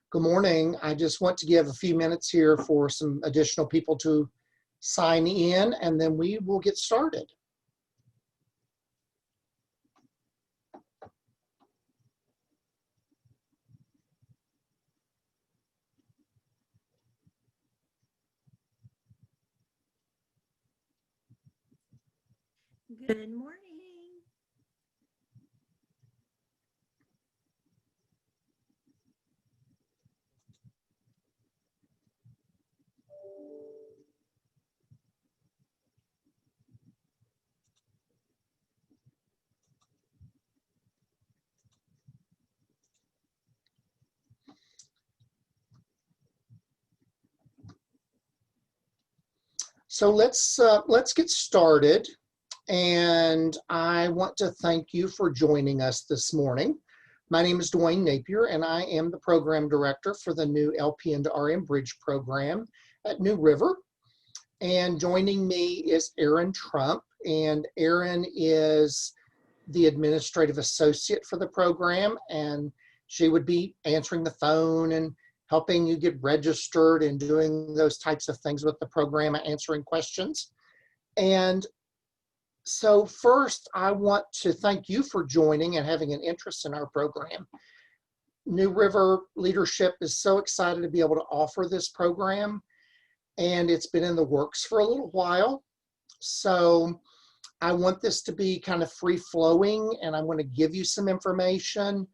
Good morning. I just want to give a few minutes here for some additional people to sign in, and then we will get started. Good morning. So let's get started. And I want to thank you for joining us this morning. My name is Dwayne Napier, and I am the program director for the new LPN to RN Bridge program at New River. And joining me is Erin Trump, and Erin is the administrative associate for the program, and she would be answering the phone and helping you get registered and doing those types of things with the program, answering questions. And so first, I want to thank you for joining and having an interest in our program. New River leadership is so excited to be able to offer this program, and it's been in the works for a little while. So I want this to be kind of free-flowing, and I want to give you some information.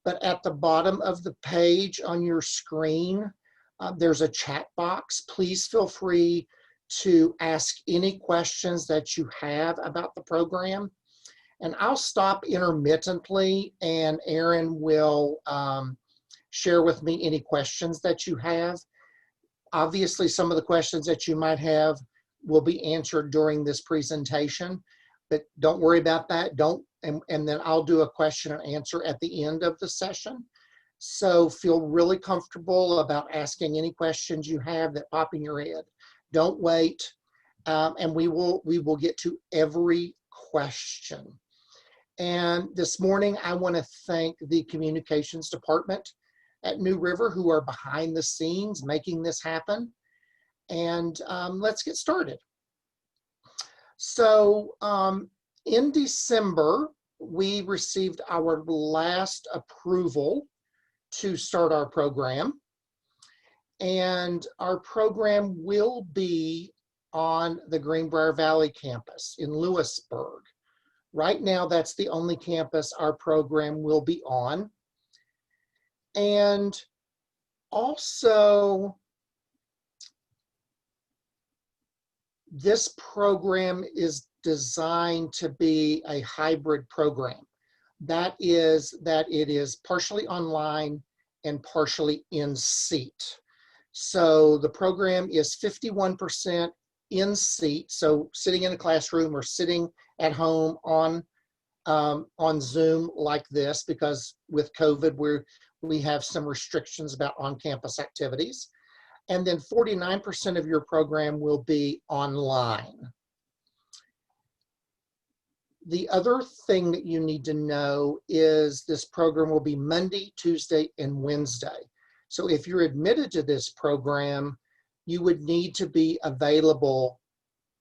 But at the bottom of the page on your screen, there's a chat box. Please feel free to ask any questions that you have about the program. And I'll stop intermittently, and Erin will share with me any questions that you have. Obviously, some of the questions that you might have will be answered during this presentation, but don't worry about that. And then I'll do a question and answer at the end of the session. So feel really comfortable about asking any questions you have that pop in your head. Don't wait, and we will get to every question. And this morning, I want to thank the communications department at New River, who are behind the scenes making this happen. And let's get started. So in December, we received our last approval to start our program. And our program will be on the Greenbrier Valley campus in Lewisburg. Right now, that's the only campus our program will be on. And also, this program is designed to be a hybrid program. That is that it is partially online and partially in seat. So the program is 51% in seat, so sitting in a classroom or sitting at home on Zoom like this, because with COVID we have some restrictions about on-campus activities. And then 49% of your program will be online. The other thing that you need to know is this program will be Monday, Tuesday, and Wednesday. So if you're admitted to this program, you would need to be available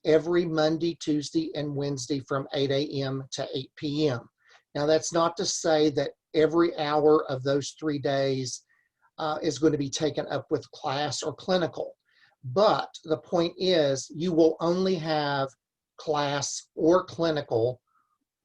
every Monday, Tuesday, and Wednesday from 8 a.m. to 8 p.m. Now, that's not to say that every hour of those 3 days is going to be taken up with class or clinical. But the point is, you will only have class or clinical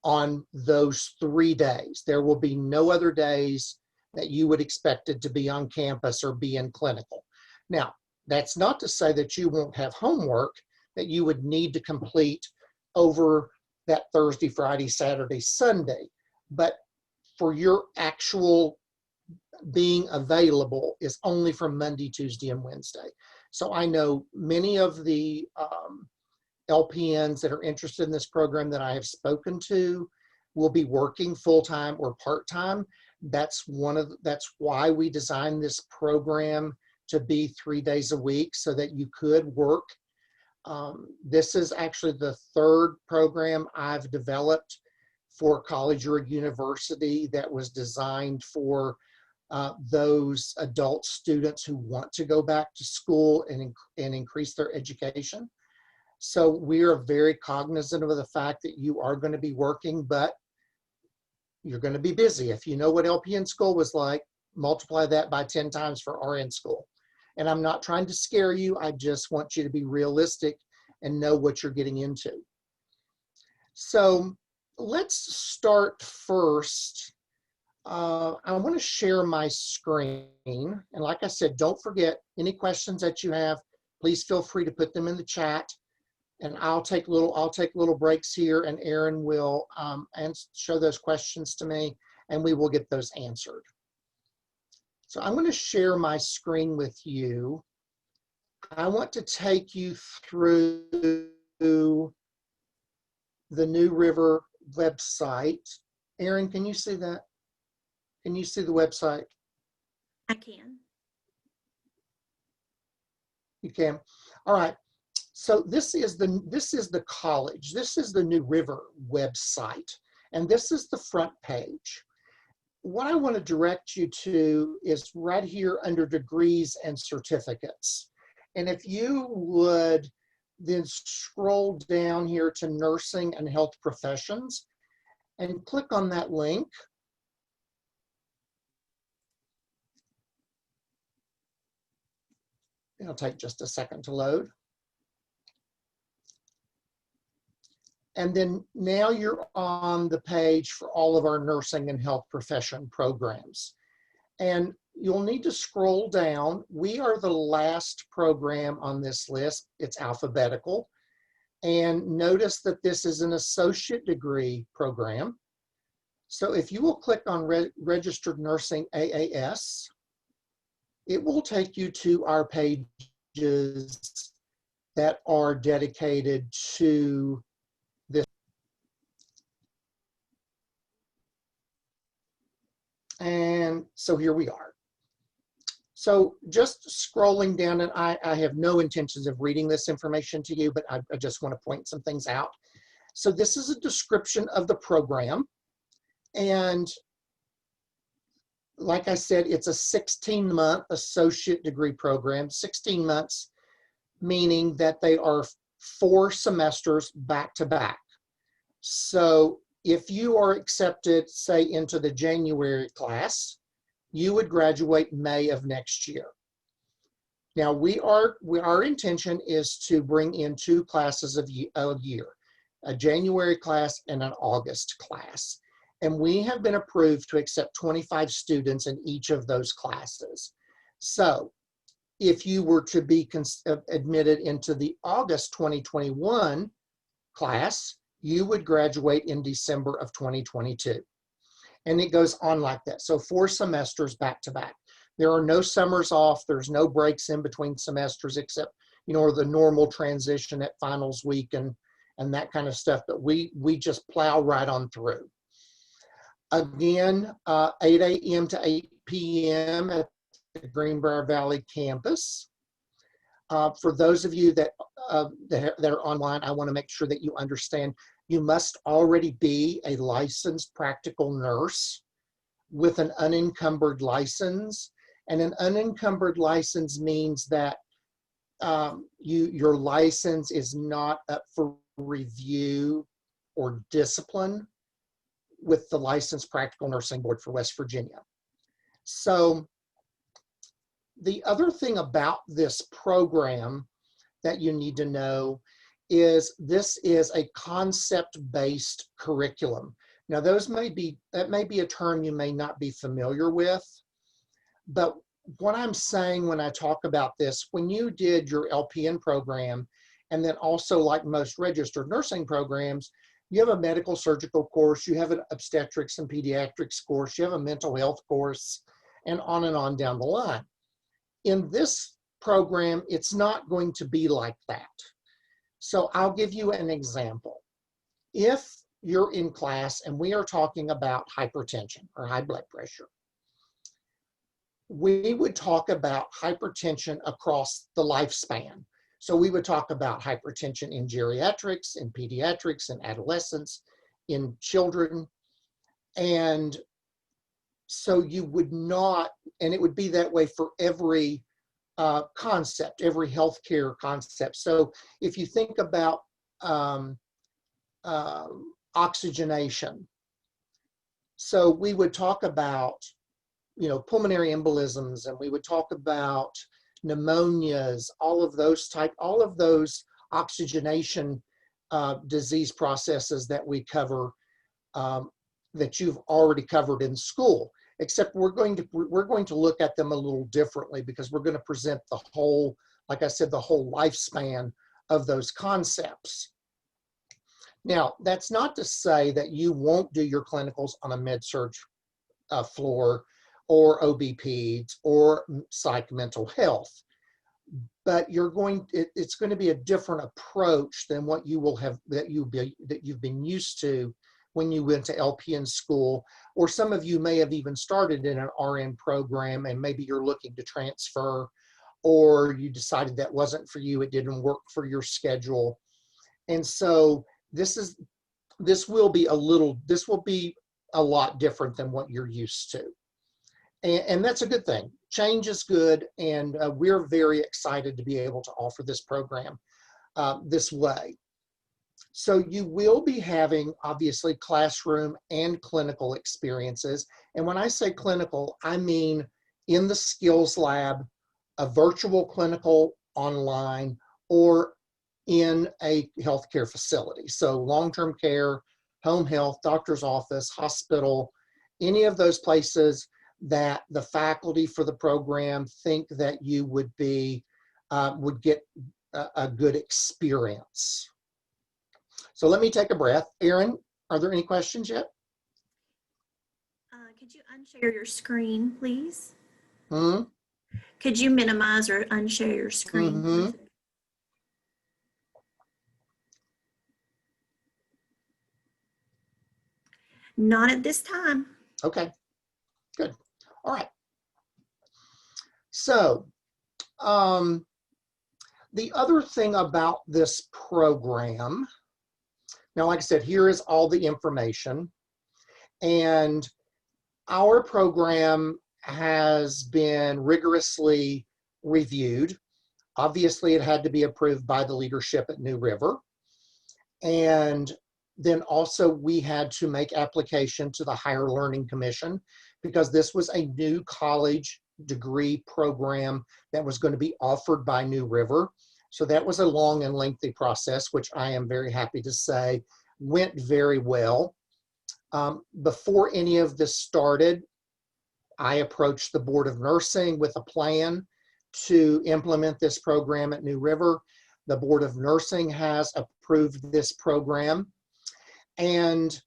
on those 3 days. There will be no other days that you would expect it to be on campus or be in clinical. Now, that's not to say that you won't have homework that you would need to complete over that Thursday, Friday, Saturday, Sunday. But for your actual being available is only from Monday, Tuesday, and Wednesday. So I know many of the LPNs that are interested in this program that I have spoken to will be working full-time or part-time. That's why we designed this program to be 3 days a week so that you could work. This is actually the third program I've developed for college or university that was designed for those adult students who want to go back to school and increase their education. So we are very cognizant of the fact that you are going to be working, but you're going to be busy. If you know what LPN school was like, multiply that by 10 times for RN school. And I'm not trying to scare you. I just want you to be realistic and know what you're getting into. So let's start first. I want to share my screen. And like I said, don't forget any questions that you have, please feel free to put them in the chat. And I'll take little breaks here, and Erin will show those questions to me, and we will get those answered. So I'm going to share my screen with you. I want to take you through the New River website. Erin, can you see that? Can you see the website? I can. You can. All right. So this is the college. This is the New River website, and this is the front page. What I want to direct you to is right here under degrees and certificates. And if you would then scroll down here to nursing and health professions and click on that link. It'll take just a second to load. And then now you're on the page for all of our nursing and health profession programs. And you'll need to scroll down. We are the last program on this list. It's alphabetical. And notice that this is an associate degree program. So if you will click on Registered Nursing AAS, it will take you to our pages that are dedicated to this. And so here we are. So just scrolling down, and I have no intentions of reading this information to you, but I just want to point some things out. So this is a description of the program. And like I said, it's a 16-month associate degree program, 16 months, meaning that they are 4 semesters back to back. So if you are accepted, say, into the January class, you would graduate May of next year. Now, our intention is to bring in 2 classes a year, a January class and an August class. And we have been approved to accept 25 students in each of those classes. So if you were to be admitted into the August 2021 class, you would graduate in December of 2022. And it goes on like that. So 4 semesters back to back. There are no summers off. There's no breaks in between semesters except, the normal transition at finals week and that kind of stuff. But we just plow right on through. Again, 8 a.m. to 8 p.m. at the Greenbrier Valley campus. For those of you that are online, I want to make sure that you understand you must already be a licensed practical nurse with an unencumbered license. And an unencumbered license means that your license is not up for review or discipline with the Licensed Practical Nursing Board for West Virginia. So the other thing about this program that you need to know is this is a concept-based curriculum. Now that may be a term you may not be familiar with, but what I'm saying when I talk about this, when you did your LPN program, and then also like most registered nursing programs, you have a medical surgical course, you have an obstetrics and pediatrics course, you have a mental health course, and on down the line. In this program, it's not going to be like that. So I'll give you an example. If you're in class and we are talking about hypertension or high blood pressure, we would talk about hypertension across the lifespan. So we would talk about hypertension in geriatrics, in pediatrics, in adolescents, in children. And so you would not, and it would be that way for every concept, every healthcare concept. So if you think about oxygenation, so we would talk about, pulmonary embolisms, and we would talk about pneumonias, all of those oxygenation disease processes that we cover, that you've already covered in school. Except we're going to look at them a little differently, because we're going to present the whole, like I said, the whole lifespan of those concepts. Now, that's not to say that you won't do your clinicals on a med-surg floor, or OB-Peds, or psych mental health, but it's going to be a different approach than what you will have, that you've been used to when you went to LPN school, or some of you may have even started in an RN program and maybe you're looking to transfer, or you decided that wasn't for you, it didn't work for your schedule. And so this will be a lot different than what you're used to. And that's a good thing. Change is good, and we're very excited to be able to offer this program this way. So you will be having, obviously, classroom and clinical experiences. And when I say clinical, I mean in the skills lab, a virtual clinical online, or in a healthcare facility. So long-term care, home health, doctor's office, hospital, any of those places that the faculty for the program think that you would get a good experience. So let me take a breath. Erin, are there any questions yet? Could you unshare your screen, please? Hmm? Could you minimize or unshare your screen? Mm-hmm. Not at this time. Okay, good. All right. So the other thing about this program, now, like I said, here is all the information, and our program has been rigorously reviewed. Obviously, it had to be approved by the leadership at New River. And then also we had to make application to the Higher Learning Commission, because this was a new college degree program that was going to be offered by New River. So that was a long and lengthy process, which I am very happy to say went very well. Before any of this started, I approached the Board of Nursing with a plan to implement this program at New River. The Board of Nursing has approved this program. And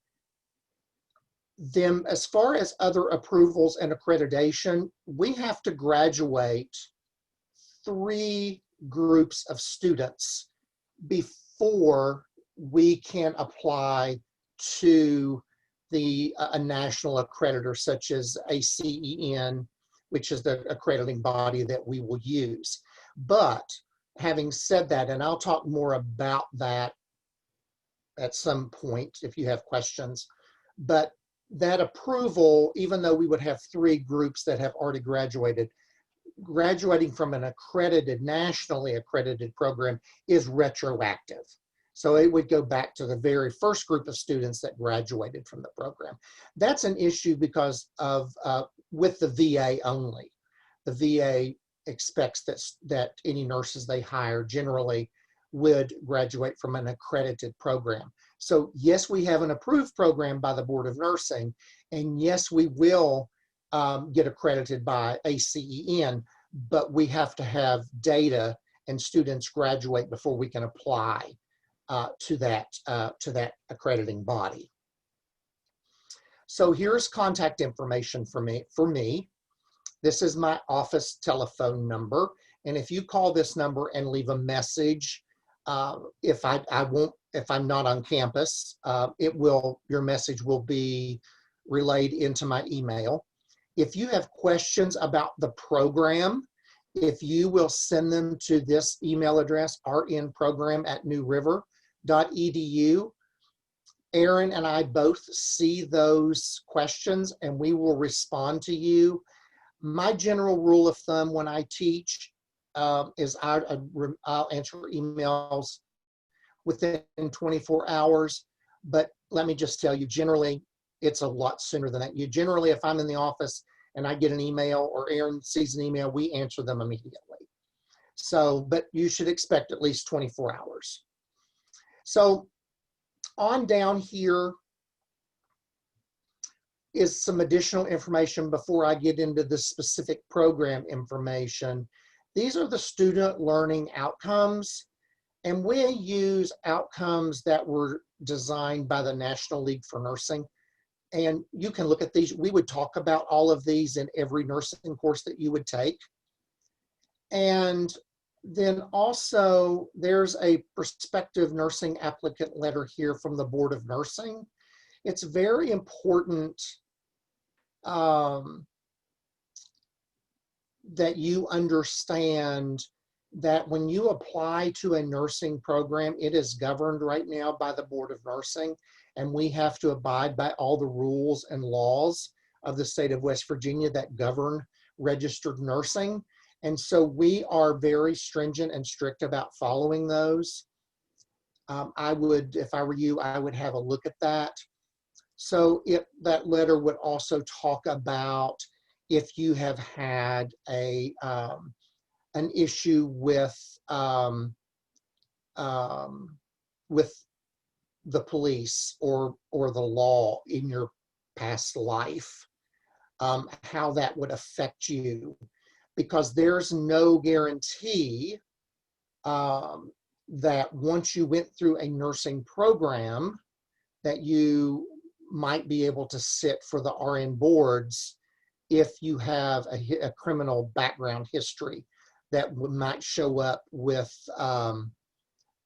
then as far as other approvals and accreditation, we have to graduate 3 groups of students before we can apply to a national accreditor such as ACEN, which is the accrediting body that we will use. But having said that, and I'll talk more about that at some point if you have questions, but that approval, even though we would have 3 groups that have already graduated, graduating from an accredited, nationally accredited program is retroactive. So it would go back to the very first group of students that graduated from the program. That's an issue because of, with the VA only. The VA expects that any nurses they hire generally would graduate from an accredited program. So yes, we have an approved program by the Board of Nursing, and yes, we will get accredited by ACEN, but we have to have data and students graduate before we can apply to that accrediting body. So here's contact information for me. This is my office telephone number, and if you call this number and leave a message, if I'm not on campus, your message will be relayed into my email. If you have questions about the program, if you will send them to this email address, rnprogram@newriver.edu, Aaron and I both see those questions and we will respond to you. My general rule of thumb when I teach is I'll answer emails within 24 hours, but let me just tell you, generally, it's a lot sooner than that. Generally, if I'm in the office and I get an email or Aaron sees an email, we answer them immediately. So, but you should expect at least 24 hours. So on down here is some additional information before I get into the specific program information. These are the student learning outcomes, and we use outcomes that were designed by the National League for Nursing. And you can look at these. We would talk about all of these in every nursing course that you would take. And then also there's a prospective nursing applicant letter here from the Board of Nursing. It's very important that you understand that when you apply to a nursing program, it is governed right now by the Board of Nursing, and we have to abide by all the rules and laws of the state of West Virginia that govern registered nursing. And so we are very stringent and strict about following those. If I were you, I would have a look at that. So that letter would also talk about if you have had an issue with the police or the law in your past life, how that would affect you, because there's no guarantee that once you went through a nursing program that you might be able to sit for the RN boards if you have a criminal background history that might show up with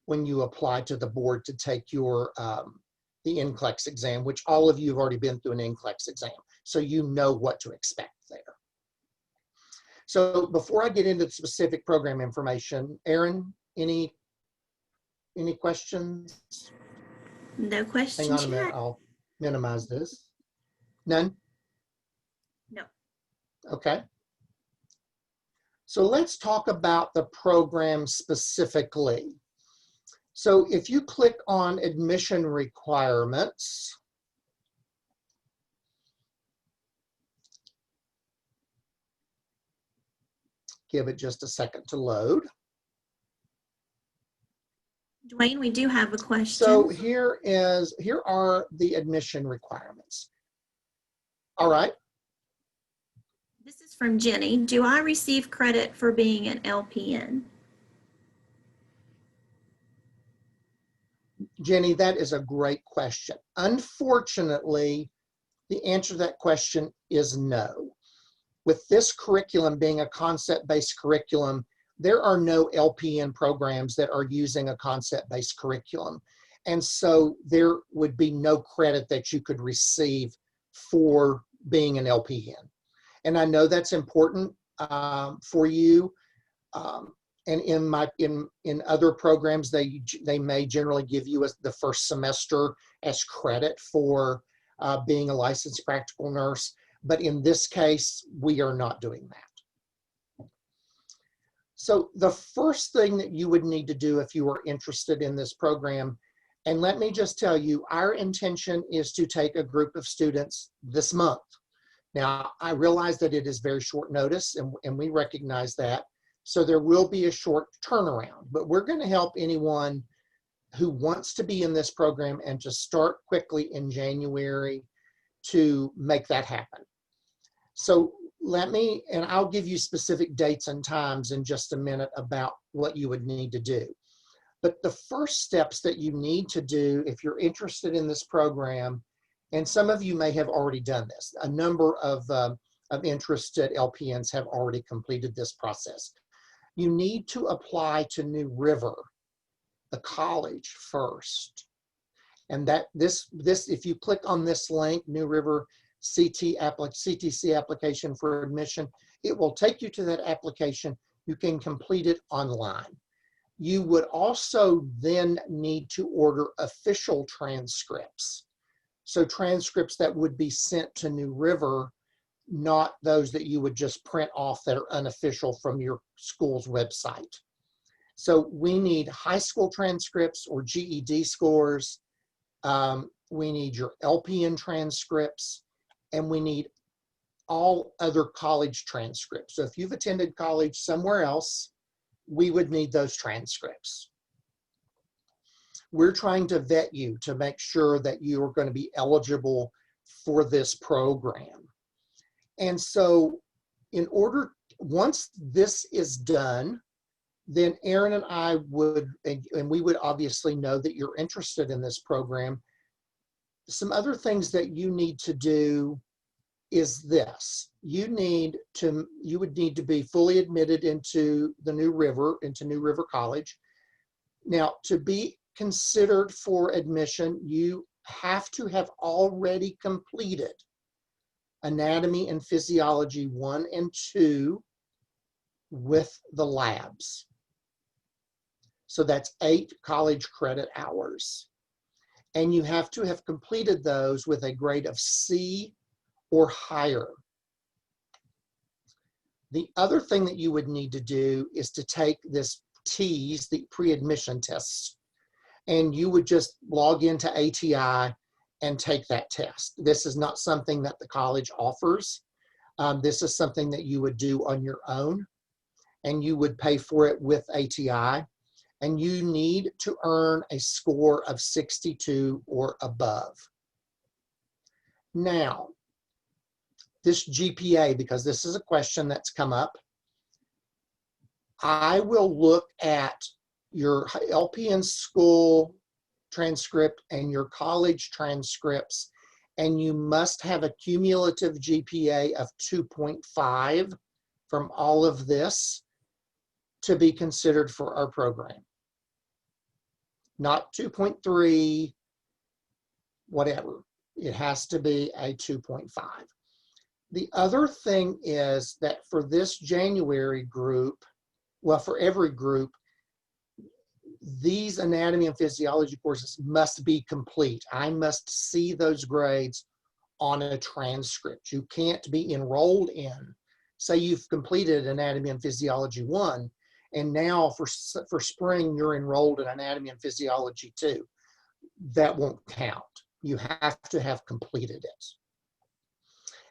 when you apply to the board to take your the NCLEX exam, which all of you have already been through an NCLEX exam, so you know what to expect there. So before I get into the specific program information, Erin, any questions? No questions. Hang on a minute, I'll minimize this. None? No. Okay. So let's talk about the program specifically. So if you click on admission requirements, give it just a second to load. Dwayne, we do have a question. So here are the admission requirements. All right. This is from Jenny. Do I receive credit for being an LPN? Jenny, that is a great question. Unfortunately, the answer to that question is no. With this curriculum being a concept-based curriculum, there are no LPN programs that are using a concept-based curriculum. And so there would be no credit that you could receive for being an LPN. And I know that's important for you. And in other programs, they may generally give you the first semester as credit for being a licensed practical nurse. But in this case, we are not doing that. So the first thing that you would need to do if you are interested in this program, and let me just tell you, our intention is to take a group of students this month. Now, I realize that it is very short notice, and we recognize that. So there will be a short turnaround, but we're going to help anyone who wants to be in this program and to start quickly in January to make that happen. So and I'll give you specific dates and times in just a minute about what you would need to do. But the first steps that you need to do if you're interested in this program, and some of you may have already done this, a number of interested LPNs have already completed this process. You need to apply to New River the college first. And that this if you click on this link, New River CTC application for admission, it will take you to that application. You can complete it online. You would also then need to order official transcripts. So transcripts that would be sent to New River, not those that you would just print off that are unofficial from your school's website. So we need high school transcripts or GED scores. We need your LPN transcripts, and we need all other college transcripts. So if you've attended college somewhere else, we would need those transcripts. We're trying to vet you to make sure that you are going to be eligible for this program. And so once this is done, then Aaron and I would, and we would obviously know that you're interested in this program. Some other things that you need to do is this. You would need to be fully admitted into New River College. Now, to be considered for admission, you have to have already completed Anatomy and Physiology 1 and 2 with the labs. So that's 8 college credit hours. And you have to have completed those with a grade of C or higher. The other thing that you would need to do is to take this TEAS, the pre-admission tests, and you would just log into ATI and take that test. This is not something that the college offers. This is something that you would do on your own, and you would pay for it with ATI. And you need to earn a score of 62 or above. Now, this GPA, because this is a question that's come up, I will look at your LPN school transcript and your college transcripts, and you must have a cumulative GPA of 2.5 from all of this to be considered for our program. Not 2.3, whatever. It has to be a 2.5. The other thing is that for this January group, well, for every group, these anatomy and physiology courses must be complete. I must see those grades on a transcript. You can't be enrolled in, say you've completed Anatomy and Physiology 1, and now for spring, you're enrolled in Anatomy and Physiology 2. That won't count. You have to have completed it.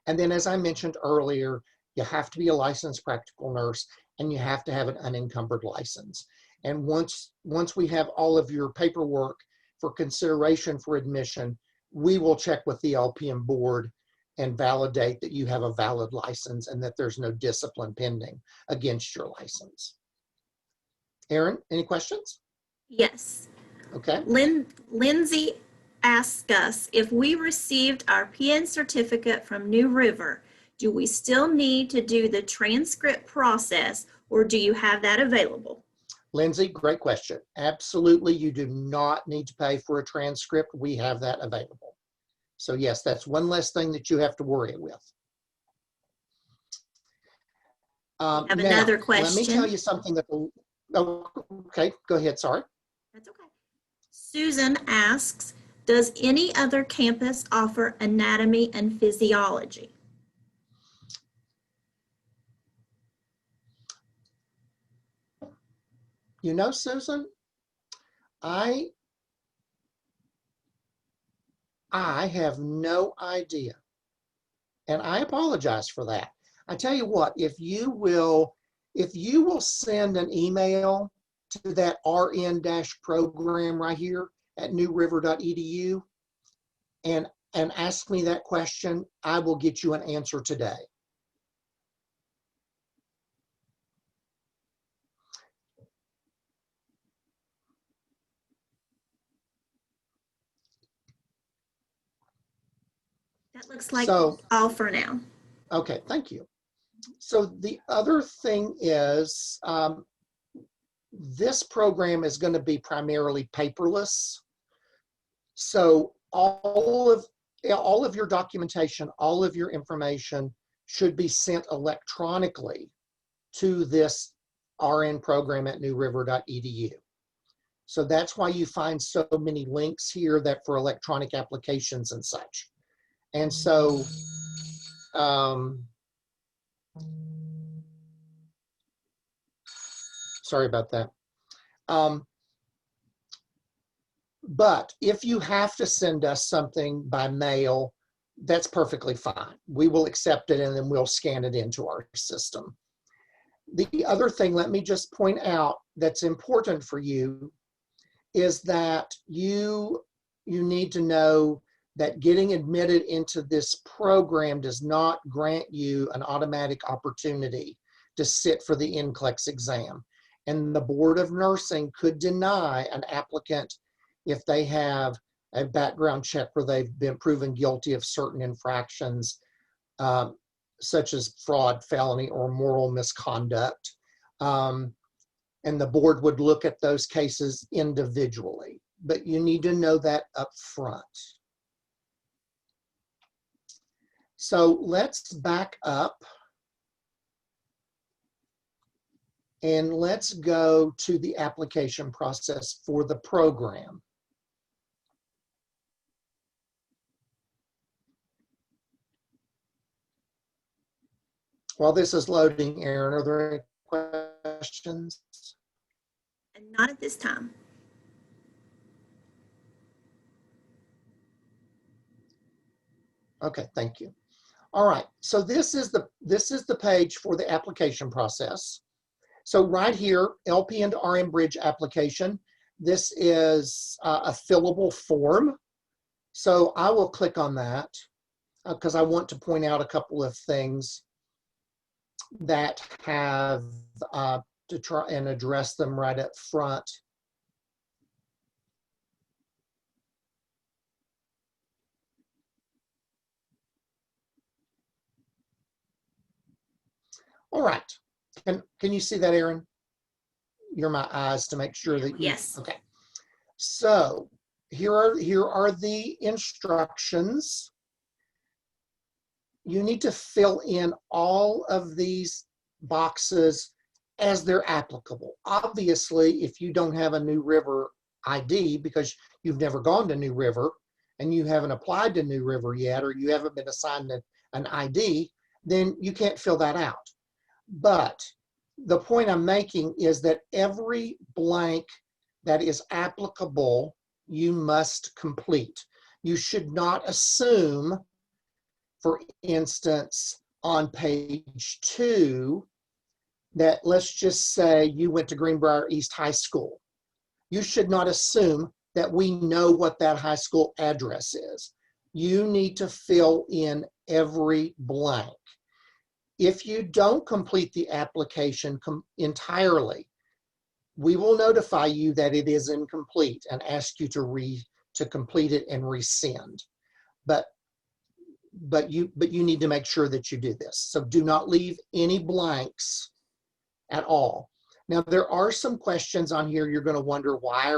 And then, as I mentioned earlier, you have to be a licensed practical nurse, and you have to have an unencumbered license. And once we have all of your paperwork for consideration for admission, we will check with the LPN board and validate that you have a valid license and that there's no discipline pending against your license. Erin, any questions? Yes. Okay. Lindsay asked us if we received our PN certificate from New River, do we still need to do the transcript process, or do you have that available? Lindsay, great question. Absolutely, you do not need to pay for a transcript. We have that available. So yes, that's one less thing that you have to worry with. I have another question. Let me tell you something that okay, go ahead, sorry. That's okay. Susan asks, does any other campus offer anatomy and physiology? You know, Susan, I have no idea. And I apologize for that. I tell you what, if you will send an email to that RN-program right here at newriver.edu and ask me that question, I will get you an answer today. That looks like all for now. Okay, thank you. So the other thing is, this program is going to be primarily paperless. So all of your documentation, all of your information should be sent electronically to this RN program at newriver.edu. So that's why you find so many links here that for electronic applications and such. And so, sorry about that. But if you have to send us something by mail, that's perfectly fine. We will accept it and then we'll scan it into our system. The other thing, let me just point out that's important for you is that you need to know that getting admitted into this program does not grant you an automatic opportunity to sit for the NCLEX exam. And the Board of Nursing could deny an applicant if they have a background check where they've been proven guilty of certain infractions, such as fraud, felony, or moral misconduct. And the board would look at those cases individually, but you need to know that up front. So let's back up and let's go to the application process for the program. While this is loading, Erin, are there any questions? Not at this time. Okay, thank you. All right, so this is the page for the application process. So right here, LPN to RN Bridge application. This is a fillable form. So I will click on that because I want to point out a couple of things that have to try and address them right up front. All right, can you see that, Erin? You're my eyes to make sure that you, yes. Okay. So here are the instructions. You need to fill in all of these boxes as they're applicable. Obviously, if you don't have a New River ID because you've never gone to New River and you haven't applied to New River yet, or you haven't been assigned an ID, then you can't fill that out. But the point I'm making is that every blank that is applicable, you must complete. You should not assume, for instance, on page 2, that let's just say you went to Greenbrier East High School. You should not assume that we know what that high school address is. You need to fill in every blank. If you don't complete the application entirely, we will notify you that it is incomplete and ask you to complete it and resend. But you need to make sure that you do this. So do not leave any blanks at all. Now there are some questions on here you're going to wonder why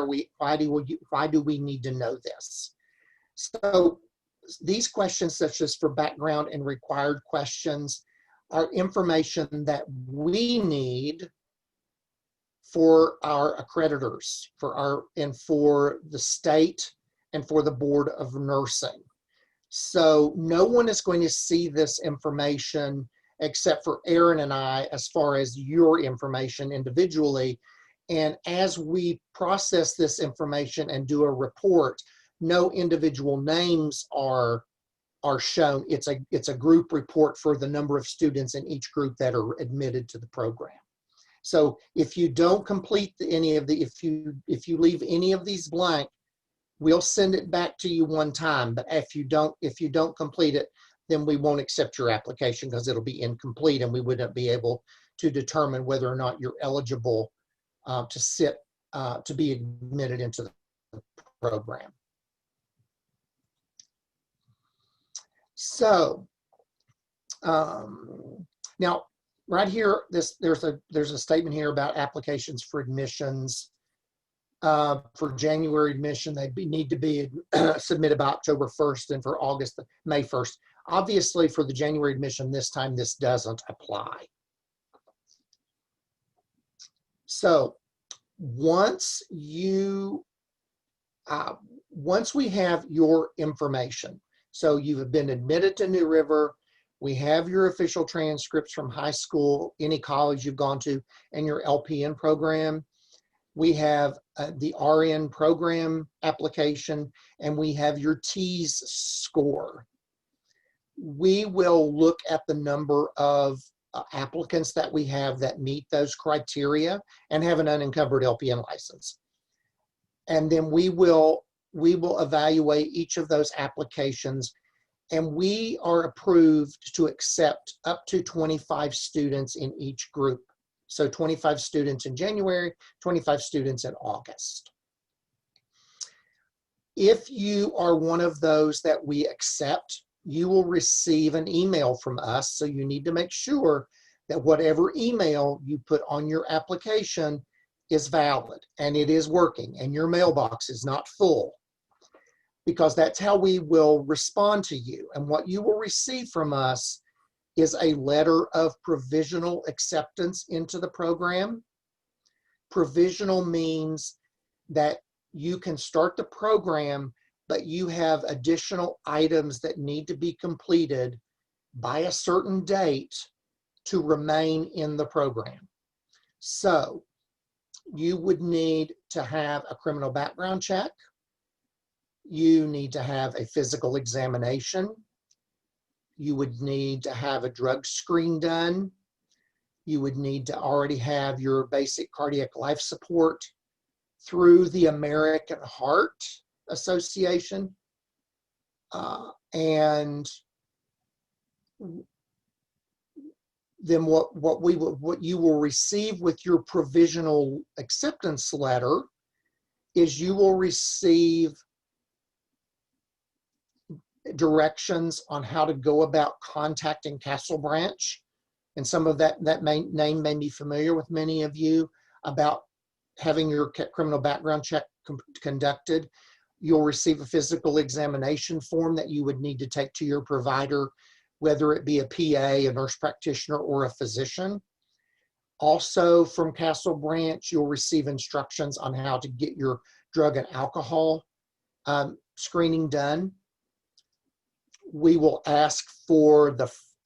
do we need to know this? So these questions, such as for background and required questions, are information that we need for our accreditors, for the state and for the Board of Nursing. So no one is going to see this information except for Erin and I, as far as your information individually. And as we process this information and do a report, no individual names are shown. It's a group report for the number of students in each group that are admitted to the program. So if you don't complete any of the, if you leave any of these blank, we'll send it back to you one time. But if you don't complete it, then we won't accept your application because it'll be incomplete and we wouldn't be able to determine whether or not you're eligible to be admitted into the program. So now right here, there's a statement here about applications for admissions. For January admission, need to be submitted by October 1st, and for May 1st. Obviously, for the January admission this time, this doesn't apply. So once we have your information, so you have been admitted to New River, we have your official transcripts from high school, any college you've gone to, and your LPN program. We have the RN program application, and we have your TEAS score. We will look at the number of applicants that we have that meet those criteria and have an unencumbered LPN license. And then we will evaluate each of those applications, and we are approved to accept up to 25 students in each group. So 25 students in January, 25 students in August. If you are one of those that we accept, you will receive an email from us. So you need to make sure that whatever email you put on your application is valid and it is working and your mailbox is not full, because that's how we will respond to you. And what you will receive from us is a letter of provisional acceptance into the program. Provisional means that you can start the program, but you have additional items that need to be completed by a certain date to remain in the program. So you would need to have a criminal background check. You need to have a physical examination. You would need to have a drug screen done. You would need to already have your basic cardiac life support through the American Heart Association. And then what you will receive with your provisional acceptance letter is you will receive directions on how to go about contacting Castle Branch. And some of that name may be familiar with many of you, about having your criminal background check conducted. You'll receive a physical examination form that you would need to take to your provider, whether it be a PA, a nurse practitioner, or a physician. Also from Castle Branch, you'll receive instructions on how to get your drug and alcohol screening done. We will ask for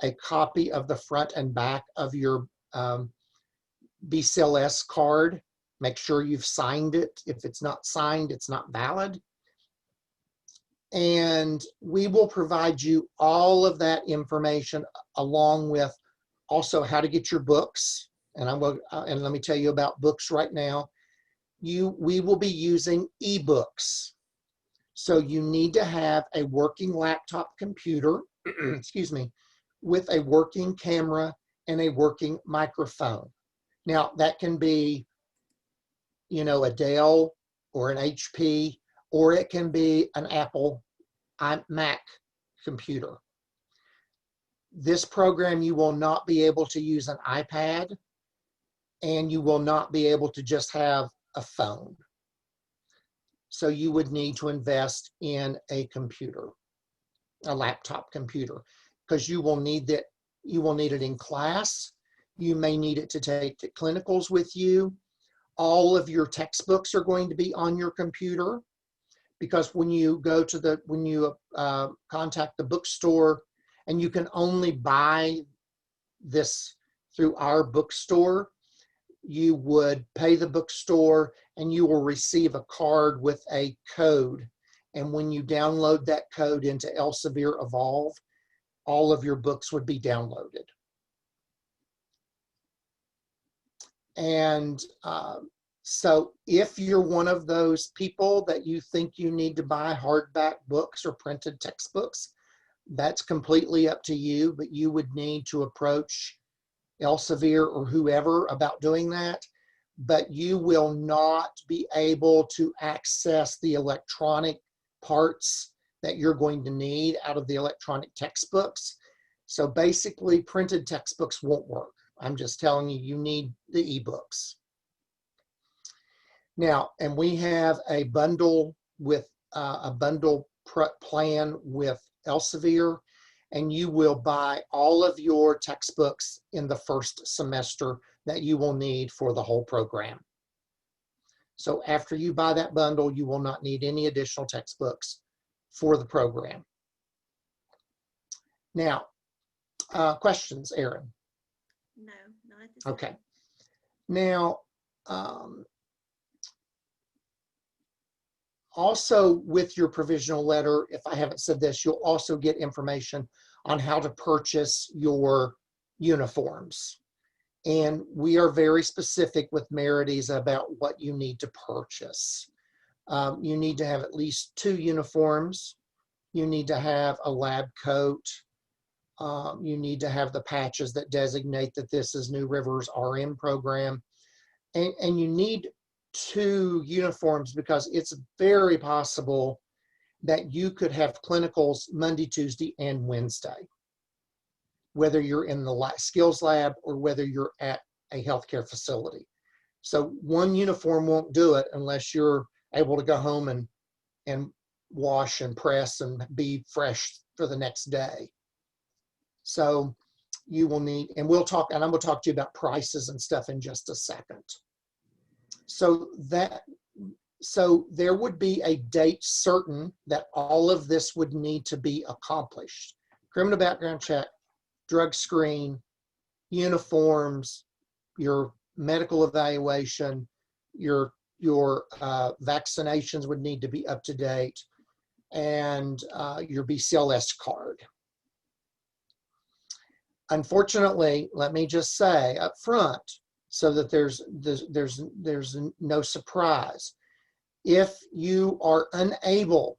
a copy of the front and back of your BCLS card. Make sure you've signed it. If it's not signed, it's not valid. And we will provide you all of that information, along with also how to get your books. And let me tell you about books right now. We will be using ebooks. So you need to have a working laptop computer, excuse me, with a working camera and a working microphone. Now that can be, a Dell or an HP, or it can be an Apple Mac computer. This program, you will not be able to use an iPad, and you will not be able to just have a phone. So you would need to invest in a computer, a laptop computer, because you will need it in class. You may need it to take to clinicals with you. All of your textbooks are going to be on your computer, because when you contact the bookstore, and you can only buy this through our bookstore, you would pay the bookstore and you will receive a card with a code. And when you download that code into Elsevier Evolve, all of your books would be downloaded. And so if you're one of those people that you think you need to buy hardback books or printed textbooks, that's completely up to you, but you would need to approach Elsevier or whoever about doing that. But you will not be able to access the electronic parts that you're going to need out of the electronic textbooks. So basically, printed textbooks won't work. I'm just telling you, you need the ebooks. Now, and we have a bundle with plan with Elsevier, and you will buy all of your textbooks in the first semester that you will need for the whole program. So after you buy that bundle, you will not need any additional textbooks for the program. Now, questions, Erin? No, not at this time. Okay. Now, also with your provisional letter, if I haven't said this, you'll also get information on how to purchase your uniforms. And we are very specific with Merides about what you need to purchase. You need to have at least 2 uniforms. You need to have a lab coat. You need to have the patches that designate that this is New River's RM program. And you need 2 uniforms because it's very possible that you could have clinicals Monday, Tuesday, and Wednesday, whether you're in the skills lab or whether you're at a healthcare facility. So 1 uniform won't do it unless you're able to go home and wash and press and be fresh for the next day. So you will need, and I'm going to talk to you about prices and stuff in just a second. So there would be a date certain that all of this would need to be accomplished. Criminal background check, drug screen, uniforms, your medical evaluation, your vaccinations would need to be up to date, and your BCLS card. Unfortunately, let me just say up front, so that there's no surprise, if you are unable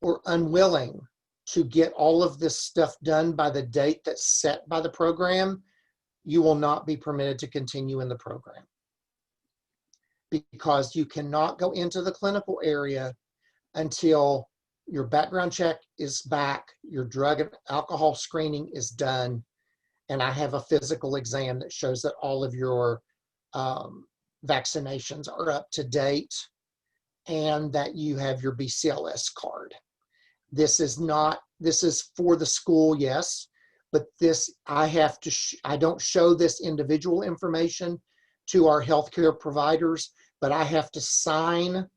or unwilling to get all of this stuff done by the date that's set by the program, you will not be permitted to continue in the program, because you cannot go into the clinical area until your background check is back, your drug and alcohol screening is done, and I have a physical exam that shows that all of your vaccinations are up to date and that you have your BCLS card. This is for the school, yes, but I don't show this individual information to our healthcare providers, but I have to sign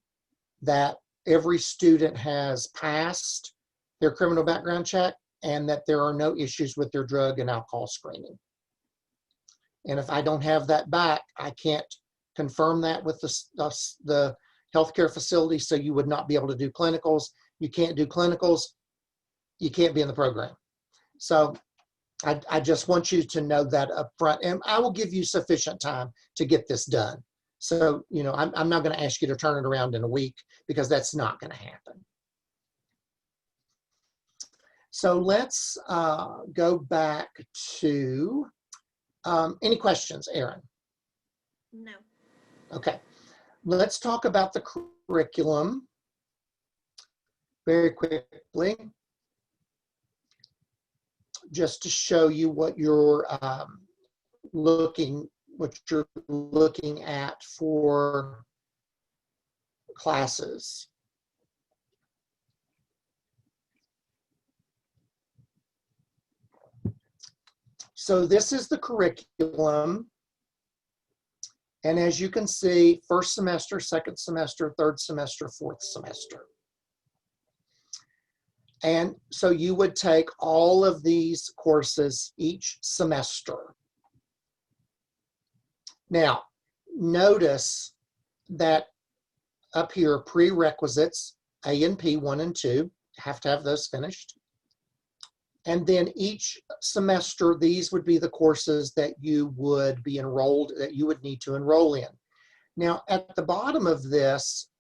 that every student has passed their criminal background check and that there are no issues with their drug and alcohol screening. And if I don't have that back, I can't confirm that with the healthcare facility, so you would not be able to do clinicals. You can't do clinicals, you can't be in the program. So I just want you to know that up front, and I will give you sufficient time to get this done. So, I'm not going to ask you to turn it around in a week, because that's not going to happen. So let's go back to any questions, Erin? No. Okay, let's talk about the curriculum very quickly, just to show you what you're looking at for classes. So this is the curriculum. And as you can see, first semester, second semester, third semester, fourth semester. And so you would take all of these courses each semester. Now, notice that up here, prerequisites, A and P 1 and 2, have to have those finished. And then each semester, these would be the courses that you would be enrolled, that you would need to enroll in. Now, at the bottom of this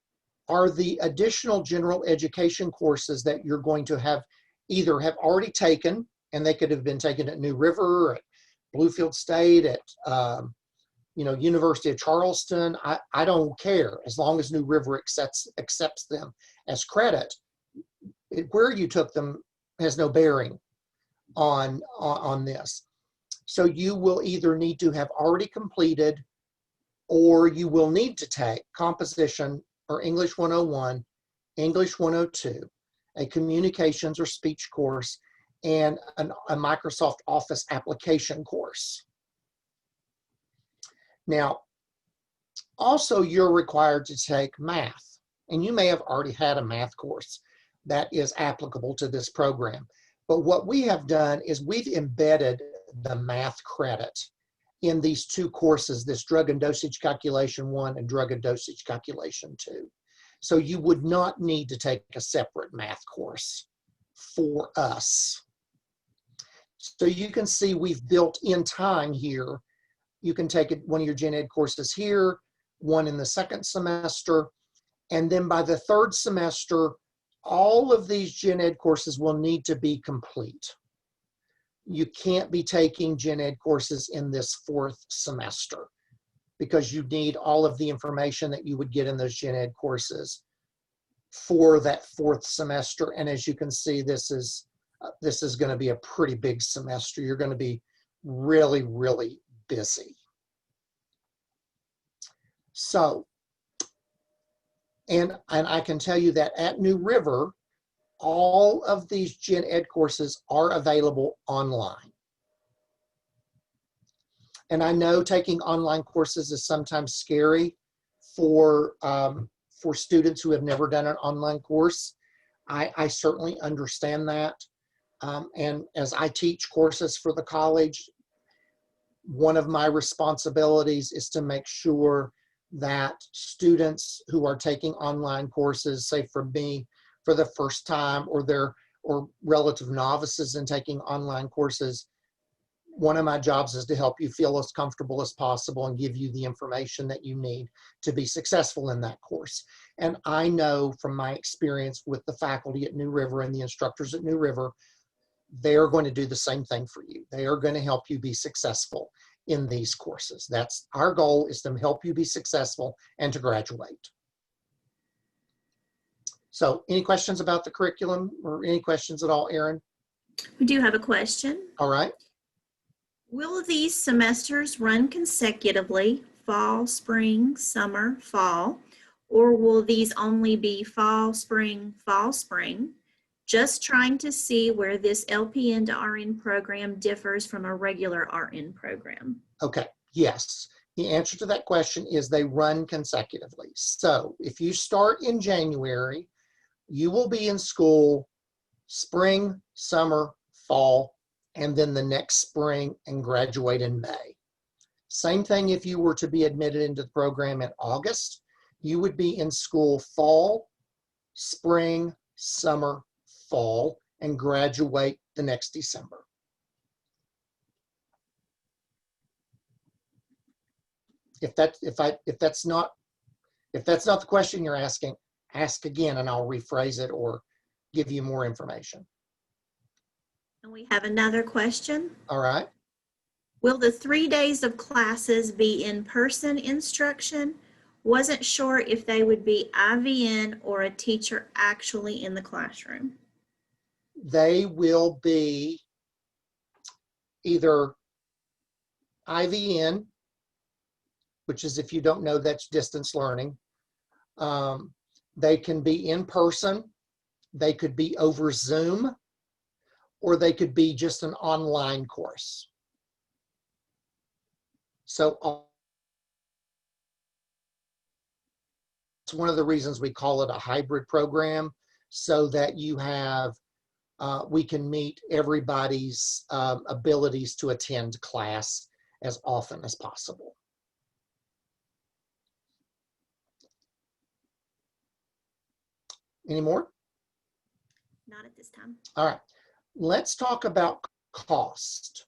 are the additional general education courses that you're going to have either have already taken, and they could have been taken at New River, at Bluefield State, at University of Charleston. I don't care, as long as New River accepts them as credit. Where you took them has no bearing on this. So you will either need to have already completed, or you will need to take composition or English 101, English 102, a communications or speech course, and a Microsoft Office application course. Now, also you're required to take math, and you may have already had a math course that is applicable to this program. But what we have done is we've embedded the math credit in these two courses, this drug and dosage calculation 1 and drug and dosage calculation 2. So you would not need to take a separate math course for us. So you can see we've built in time here. You can take one of your gen ed courses here, one in the second semester, and then by the third semester, all of these gen ed courses will need to be complete. You can't be taking gen ed courses in this fourth semester because you need all of the information that you would get in those gen ed courses for that fourth semester. And as you can see, this is going to be a pretty big semester. You're going to be really, really busy. So, and I can tell you that at New River, all of these gen ed courses are available online. And I know taking online courses is sometimes scary for students who have never done an online course. I certainly understand that. And as I teach courses for the college, one of my responsibilities is to make sure that students who are taking online courses, say from me, for the first time, or relative novices in taking online courses, one of my jobs is to help you feel as comfortable as possible and give you the information that you need to be successful in that course. And I know from my experience with the faculty at New River and the instructors at New River, they're going to do the same thing for you. They are going to help you be successful in these courses. That's our goal, is to help you be successful and to graduate. So any questions about the curriculum, or any questions at all, Erin? We do have a question. All right. Will these semesters run consecutively, fall, spring, summer, fall, or will these only be fall, spring, fall, spring? Just trying to see where this LPN to RN program differs from a regular RN program. Okay, yes. The answer to that question is they run consecutively. So if you start in January, you will be in school spring, summer, fall, and then the next spring, and graduate in May. Same thing if you were to be admitted into the program in August, you would be in school fall, spring, summer, fall, and graduate the next December. If that's not the question you're asking, ask again and I'll rephrase it or give you more information. And we have another question. All right. Will the 3 days of classes be in-person instruction? Wasn't sure if they would be IVN or a teacher actually in the classroom. They will be either IVN, which is, if you don't know, that's distance learning. They can be in person, they could be over Zoom, or they could be just an online course. So it's one of the reasons we call it a hybrid program, so that you have, we can meet everybody's abilities to attend class as often as possible. Any more? Not at this time. All right, let's talk about cost.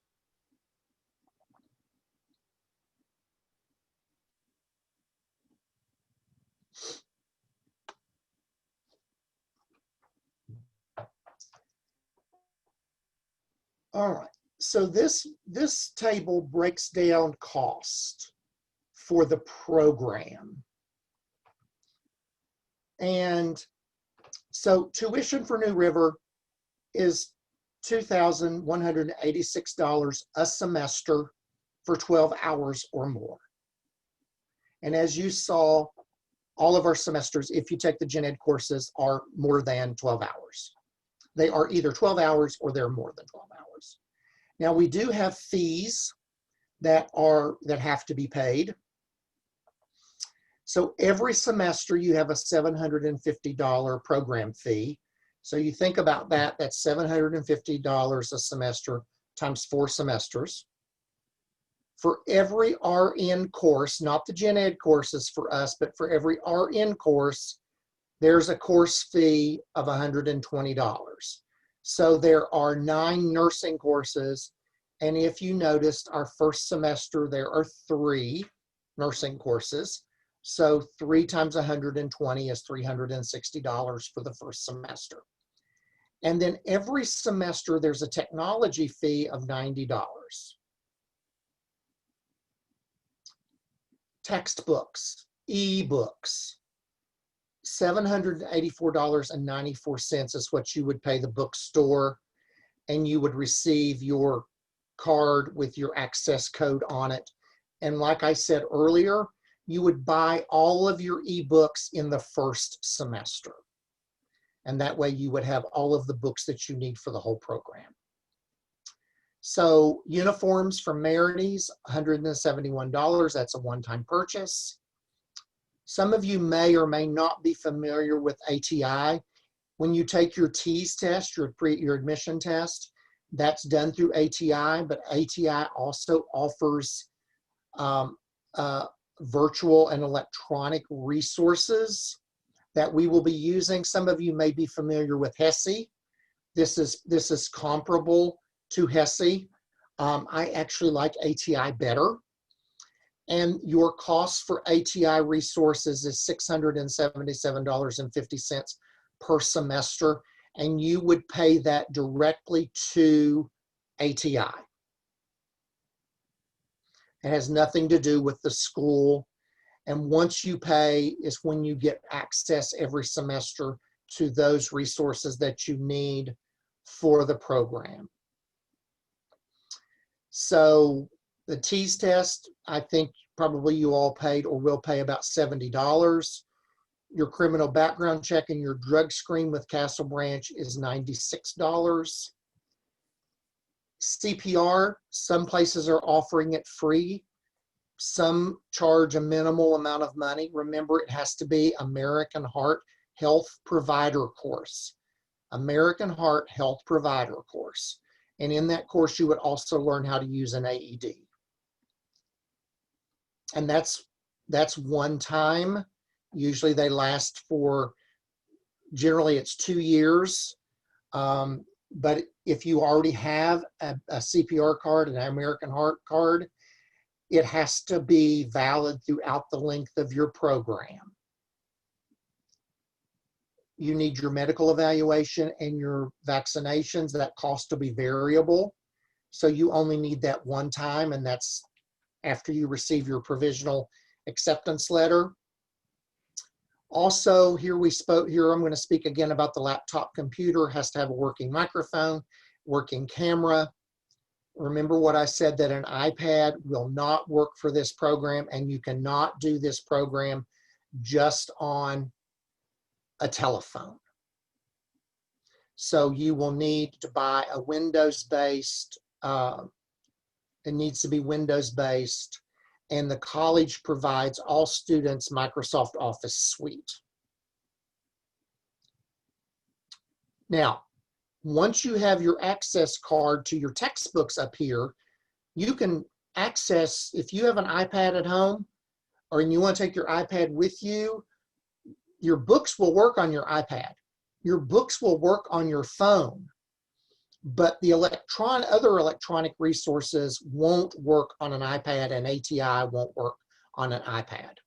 All right, so this table breaks down cost for the program. And so tuition for New River is $2,186 a semester for 12 hours or more. And as you saw, all of our semesters, if you take the gen ed courses, are more than 12 hours. They are either 12 hours or they're more than 12 hours. Now, we do have fees that have to be paid. So every semester you have a $750 program fee. So you think about that, that's $750 a semester times 4 semesters. For every RN course, not the gen ed courses for us, but for every RN course, there's a course fee of $120. So there are 9 nursing courses. And if you noticed, our first semester, there are 3 nursing courses. So 3 times 120 is $360 for the first semester. And then every semester, there's a technology fee of $90. Textbooks, ebooks, $784.94 is what you would pay the bookstore, and you would receive your card with your access code on it. And like I said earlier, you would buy all of your ebooks in the first semester. And that way you would have all of the books that you need for the whole program. So uniforms from Marities, $171. That's a one-time purchase. Some of you may or may not be familiar with ATI. When you take your TEAS test, your admission test, that's done through ATI, but ATI also offers virtual and electronic resources that we will be using. Some of you may be familiar with HESI. This is comparable to HESI. I actually like ATI better. And your cost for ATI resources is $677.50 per semester. And you would pay that directly to ATI. It has nothing to do with the school. And once you pay is when you get access every semester to those resources that you need for the program. So the TEAS test, I think probably you all paid or will pay about $70. Your criminal background check and your drug screen with Castle Branch is $96. CPR, some places are offering it free. Some charge a minimal amount of money. Remember, it has to be American Heart Health Provider course. American Heart Health Provider course. And in that course, you would also learn how to use an AED. And that's one time. Usually they last for, generally it's 2 years. But if you already have a CPR card, an American Heart card, it has to be valid throughout the length of your program. You need your medical evaluation and your vaccinations. That cost to be variable. So you only need that one time, and that's after you receive your provisional acceptance letter. Also, here I'm going to speak again about the laptop computer. It has to have a working microphone, working camera. Remember what I said, that an iPad will not work for this program, and you cannot do this program just on a telephone. So you will need to buy a Windows-based, it needs to be Windows-based, and the college provides all students Microsoft Office Suite. Now, once you have your access card to your textbooks up here, you can access, if you have an iPad at home, or you want to take your iPad with you, your books will work on your iPad. Your books will work on your phone, but the other electronic resources won't work on an iPad, and ATI won't work on an iPad.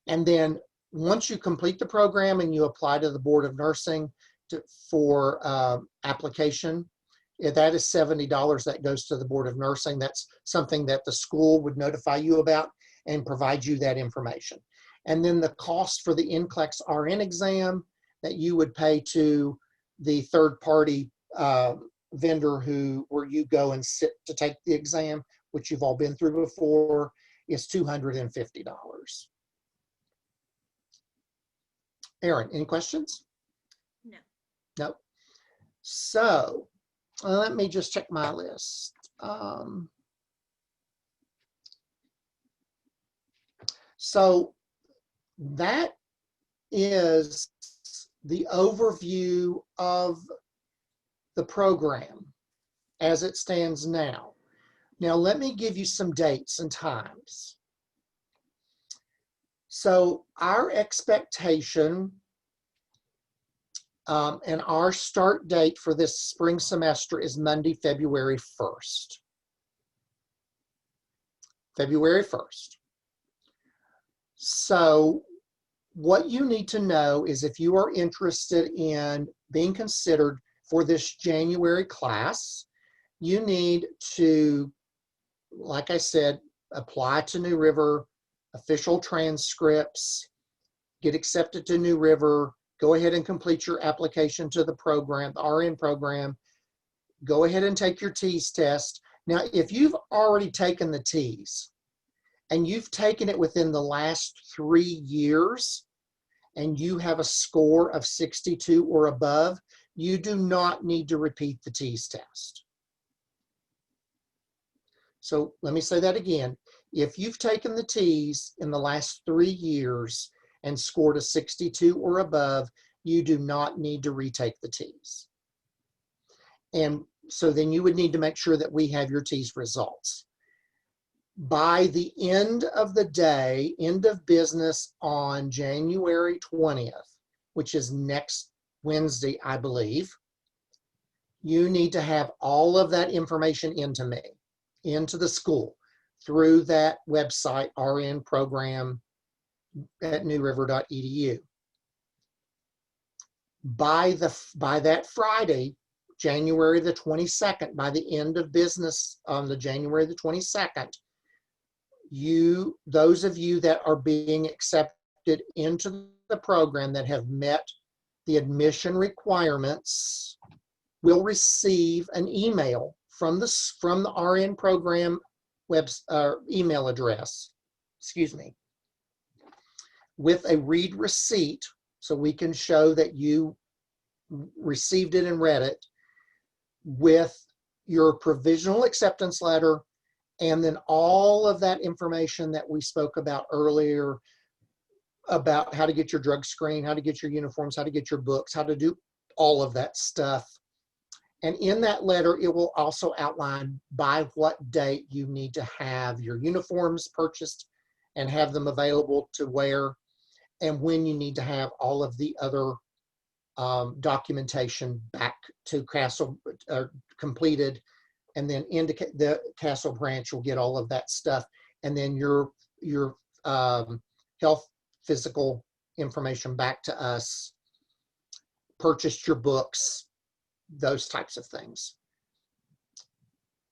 And then once you complete the program and you apply to the Board of Nursing for application, that is $70 that goes to the Board of Nursing. That's something that the school would notify you about and provide you that information. And then the cost for the NCLEX RN exam that you would pay to the third-party vendor where you go and sit to take the exam, which you've all been through before, is $250. Erin, any questions? No. No. So let me just check my list. So that is the overview of the program as it stands now. Now, let me give you some dates and times. So our expectation and our start date for this spring semester is Monday, February 1st. February 1st. So what you need to know is if you are interested in being considered for this January class, you need to, like I said, apply to New River, official transcripts, get accepted to New River, go ahead and complete your application to the program, the RN program, go ahead and take your TEAS test. Now, if you've already taken the TEAS and you've taken it within the last 3 years and you have a score of 62 or above, you do not need to repeat the TEAS test. So let me say that again. If you've taken the TEAS in the last 3 years and scored a 62 or above, you do not need to retake the TEAS. And so then you would need to make sure that we have your TEAS results. By the end of the day, end of business on January 20th, which is next Wednesday, I believe, you need to have all of that information into me, into the school, through that website, RN program at newriver.edu. By that Friday, January the 22nd, by the end of business on the January the 22nd, those of you that are being accepted into the program that have met the admission requirements will receive an email from the RN program email address, with a read receipt, so we can show that you received it and read it, with your provisional acceptance letter, and then all of that information that we spoke about earlier about how to get your drug screen, how to get your uniforms, how to get your books, how to do all of that stuff. And in that letter, it will also outline by what date you need to have your uniforms purchased and have them available to wear, and when you need to have all of the other documentation back to Castle completed, and then indicate the Castle branch will get all of that stuff, and then your health physical information back to us, purchased your books, those types of things.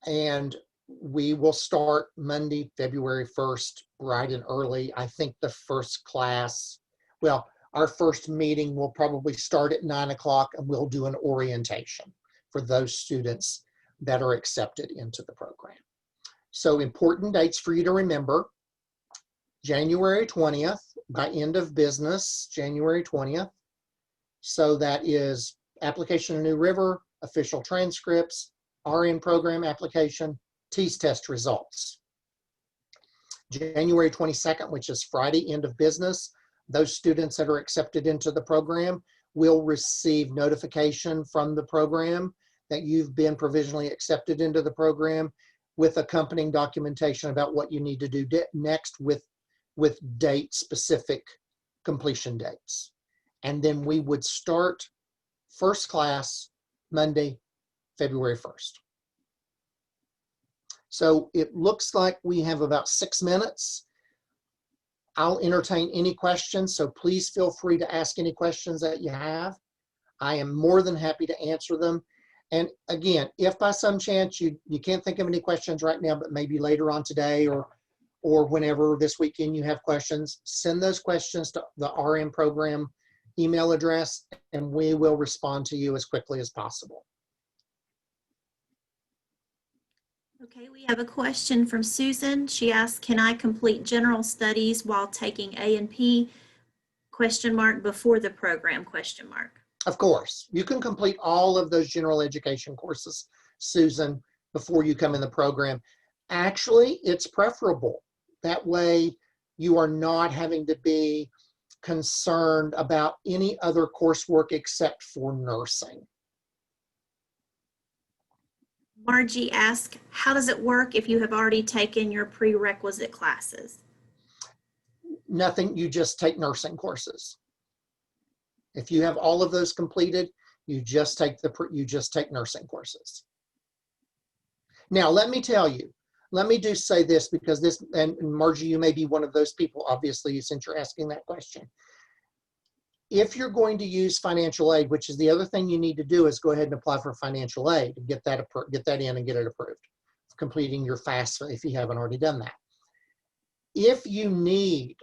And we will start Monday, February 1st, bright and early. I think the first class, well, our first meeting will probably start at 9 o'clock, and we'll do an orientation for those students that are accepted into the program. So important dates for you to remember: January 20th, by end of business, January 20th. So that is application to New River, official transcripts, RN program application, TEAS test results. January 22nd, which is Friday, end of business, those students that are accepted into the program will receive notification from the program that you've been provisionally accepted into the program, with accompanying documentation about what you need to do next with date specific completion dates. And then we would start first class Monday, February 1st. So it looks like we have about 6 minutes. I'll entertain any questions, so please feel free to ask any questions that you have. I am more than happy to answer them. And again, if by some chance you can't think of any questions right now, but maybe later on today or whenever this weekend you have questions, send those questions to the RN program email address, and we will respond to you as quickly as possible. Okay, we have a question from Susan. She asks, can I complete general studies while taking A&P question mark before the program question mark? Of course, you can complete all of those general education courses, Susan, before you come in the program. Actually, it's preferable. That way you are not having to be concerned about any other coursework except for nursing. Margie asks, how does it work if you have already taken your prerequisite classes? Nothing, you just take nursing courses. If you have all of those completed, you just take nursing courses. Now, let me tell you, let me just say this, because this, and Margie, you may be one of those people, obviously, since you're asking that question. If you're going to use financial aid, which is the other thing you need to do, is go ahead and apply for financial aid and get that in and get it approved, completing your FAFSA if you haven't already done that. If you need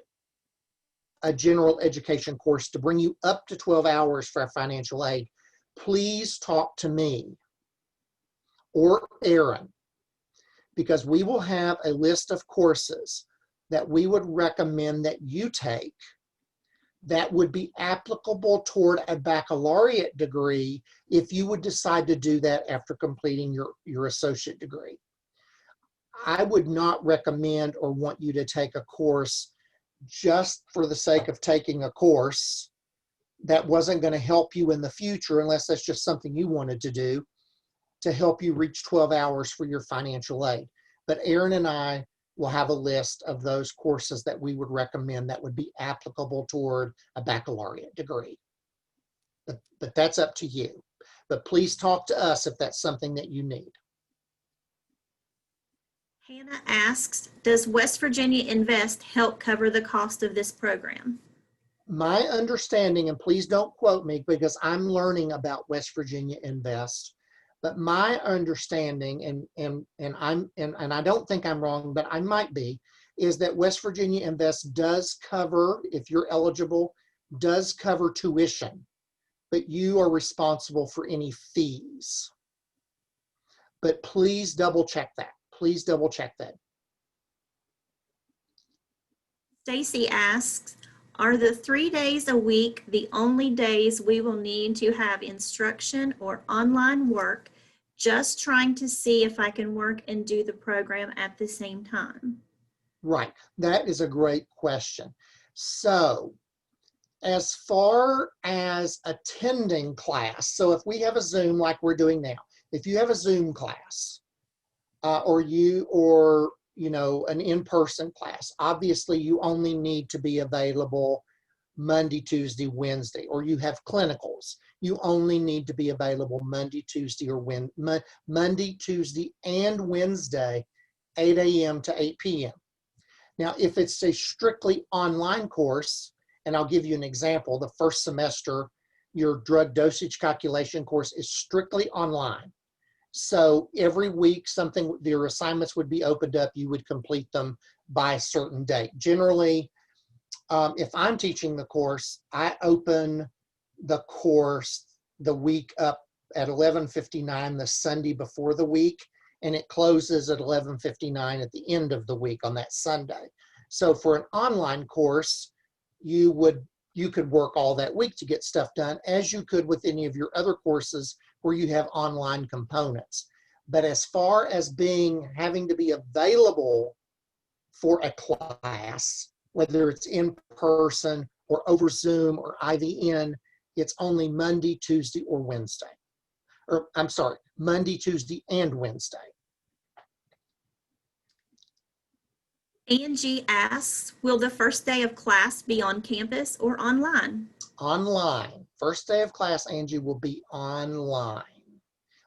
a general education course to bring you up to 12 hours for financial aid, please talk to me or Aaron, because we will have a list of courses that we would recommend that you take that would be applicable toward a baccalaureate degree if you would decide to do that after completing your associate degree. I would not recommend or want you to take a course just for the sake of taking a course that wasn't going to help you in the future, unless that's just something you wanted to do to help you reach 12 hours for your financial aid. But Aaron and I will have a list of those courses that we would recommend that would be applicable toward a baccalaureate degree. But that's up to you. But please talk to us if that's something that you need. Hannah asks, does West Virginia Invest help cover the cost of this program? My understanding, and please don't quote me because I'm learning about West Virginia Invest, but my understanding, and I don't think I'm wrong, but I might be, is that West Virginia Invest does cover, if you're eligible, does cover tuition, but you are responsible for any fees. But please double check that. Please double check that. Stacy asks, are the 3 days a week the only days we will need to have instruction or online work? Just trying to see if I can work and do the program at the same time. Right, that is a great question. So, as far as attending class, so if we have a Zoom like we're doing now, if you have a Zoom class, or an in-person class, obviously you only need to be available Monday, Tuesday, Wednesday, or you have clinicals, you only need to be available Monday, Tuesday, or Monday, Tuesday, and Wednesday, 8 a.m. to 8 p.m. Now, if it's a strictly online course, and I'll give you an example, the first semester, your drug dosage calculation course is strictly online. So every week, your assignments would be opened up, you would complete them by a certain date. Generally, if I'm teaching the course, I open the course the week up at 11:59 the Sunday before the week, and it closes at 11:59 at the end of the week on that Sunday. So for an online course, you could work all that week to get stuff done, as you could with any of your other courses where you have online components. But as far as having to be available for a class, whether it's in person or over Zoom or IVN, it's only Monday, Tuesday, or Wednesday. Or I'm sorry, Monday, Tuesday, and Wednesday. Angie asks, will the first day of class be on campus or online? Online. First day of class, Angie, will be online.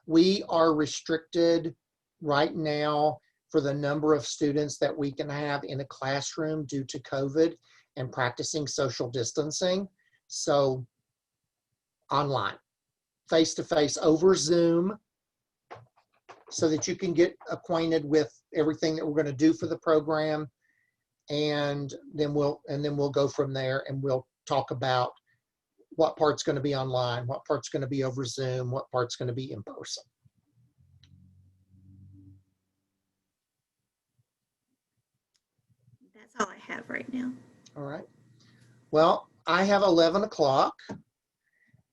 We are restricted right now for the number of students that we can have in a classroom due to COVID and practicing social distancing. So online, face-to-face over Zoom, so that you can get acquainted with everything that we're going to do for the program. And then we'll go from there, and we'll talk about what part's going to be online, what part's going to be over Zoom, what part's going to be in person. That's all I have right now. All right. Well, I have 11 o'clock.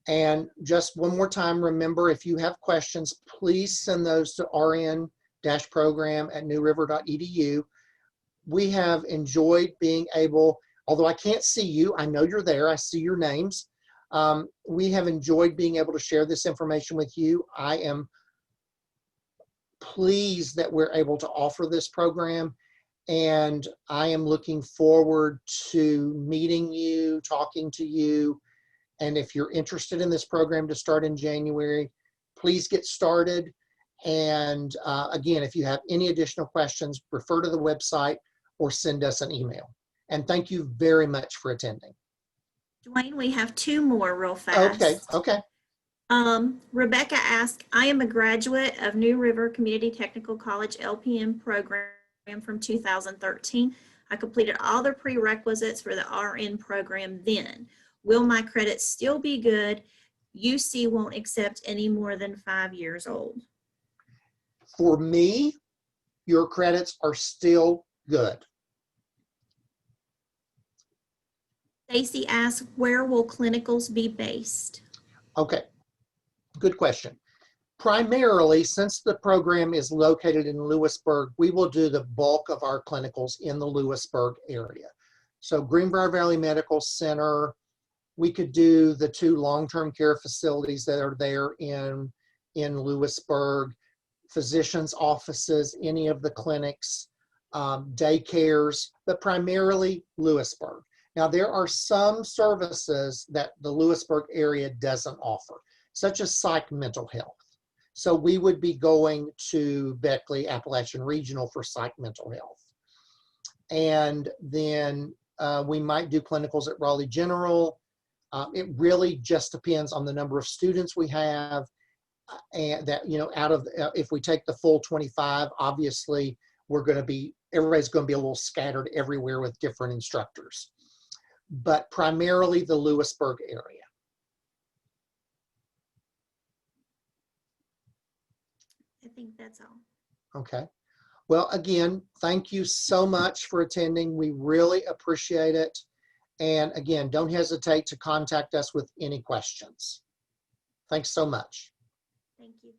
And just one more time, remember, if you have questions, please send those to rn-program@newriver.edu. We have enjoyed being able, although I can't see you, I know you're there, I see your names. We have enjoyed being able to share this information with you. I am pleased that we're able to offer this program, and I am looking forward to meeting you, talking to you. And if you're interested in this program to start in January, please get started. And again, if you have any additional questions, refer to the website or send us an email. And thank you very much for attending. Dwayne, we have two more real fast. Okay. Rebecca asked, I am a graduate of New River Community Technical College LPN program from 2013. I completed all the prerequisites for the RN program then. Will my credits still be good? UC won't accept any more than 5 years old. For me, your credits are still good. Stacy asked, where will clinicals be based? Okay, good question. Primarily, since the program is located in Lewisburg, we will do the bulk of our clinicals in the Lewisburg area. So Greenbrier Valley Medical Center, we could do the 2 long-term care facilities that are there in Lewisburg, physicians' offices, any of the clinics, daycares, but primarily Lewisburg. Now, there are some services that the Lewisburg area doesn't offer, such as psych mental health. So we would be going to Beckley Appalachian Regional for psych mental health. And then we might do clinicals at Raleigh General. It really just depends on the number of students we have. And that, out of, if we take the full 25, obviously everybody's going to be a little scattered everywhere with different instructors, but primarily the Lewisburg area. I think that's all. Okay. Well, again, thank you so much for attending. We really appreciate it. And again, don't hesitate to contact us with any questions. Thanks so much. Thank you.